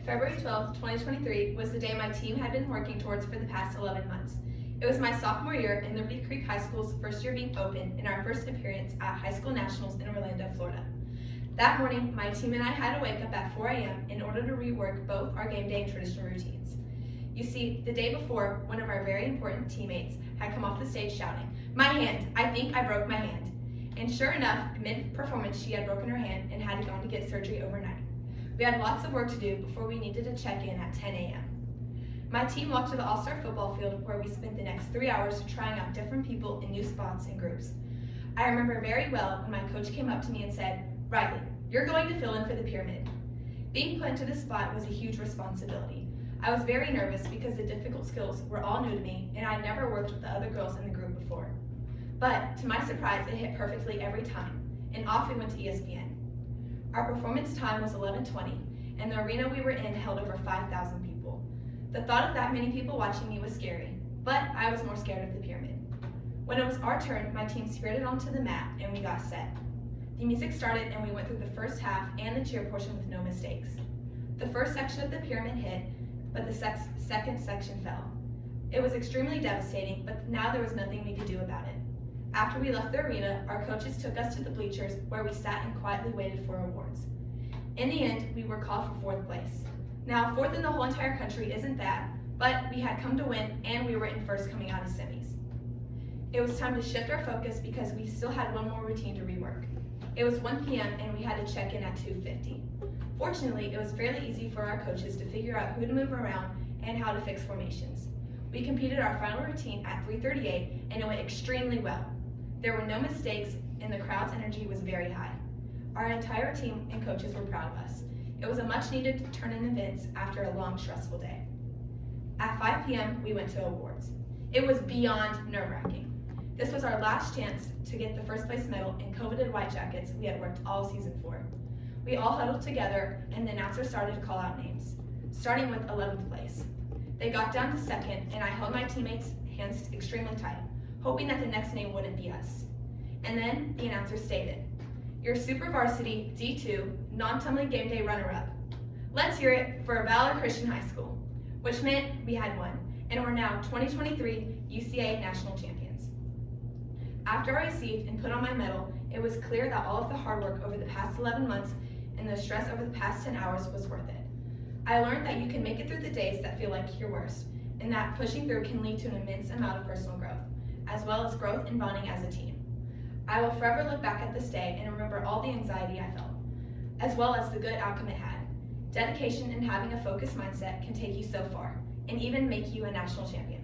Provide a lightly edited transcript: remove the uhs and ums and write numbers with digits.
February 12, 2023 was the day my team had been working towards for the past 11 months. It was my sophomore year in Liberty Creek High School's first year being open and our first appearance at High School Nationals in Orlando, Florida. That morning, my team and I had to wake up at 4 a.m. in order to rework both our game day and traditional routines. You see, the day before, one of our very important teammates had come off the stage shouting, "My hand! I think I broke my hand." And sure enough, mid-performance she had broken her hand and had gone to get surgery overnight. We had lots of work to do before we needed to check in at 10 a.m. My team walked to the All-Star football field where we spent the next 3 hours trying out different people in new spots and groups. I remember very well when my coach came up to me and said, "Riley, you're going to fill in for the pyramid." Being put into this spot was a huge responsibility. I was very nervous because the difficult skills were all new to me and I had never worked with the other girls in the group before. But to my surprise, it hit perfectly every time, and off we went to ESPN. Our performance time was 11:20, and the arena we were in held over 5,000 people. The thought of that many people watching me was scary, but I was more scared of the pyramid. When it was our turn, my team sprinted onto the mat and we got set. The music started and we went through the first half and the cheer portion with no mistakes. The first section of the pyramid hit, but the second section fell. It was extremely devastating, but now there was nothing we could do about it. After we left the arena, our coaches took us to the bleachers where we sat and quietly waited for awards. In the end, we were called for 4th place. Now, 4th in the whole entire country isn't bad, but we had come to win and we were in first coming out of semis. It was time to shift our focus because we still had one more routine to rework. It was 1 p.m. and we had to check in at 2:50. Fortunately, it was fairly easy for our coaches to figure out who to move around and how to fix formations. We completed our final routine at 3:38 and it went extremely well. There were no mistakes and the crowd's energy was very high. Our entire team and coaches were proud of us. It was a much needed turn in events after a long, stressful day. At 5 p.m., we went to awards. It was beyond nerve-wracking. This was our last chance to get the first place medal in coveted white jackets we had worked all season for. We all huddled together and the announcer started to call out names, starting with 11th place. They got down to 2nd and I held my teammates' hands extremely tight, hoping that the next name wouldn't be us. And then the announcer stated, "Your Super Varsity D2 non-tumbling game day runner-up. Let's hear it for Valor Christian High School," which meant we had won, and we're now 2023 UCA National Champions. After I received and put on my medal, it was clear that all of the hard work over the past 11 months and the stress over the past 10 hours was worth it. I learned that you can make it through the days that feel like your worst, and that pushing through can lead to an immense amount of personal growth, as well as growth and bonding as a team. I will forever look back at this day and remember all the anxiety I felt, as well as the good outcome it had. Dedication and having a focused mindset can take you so far, and even make you a national champion.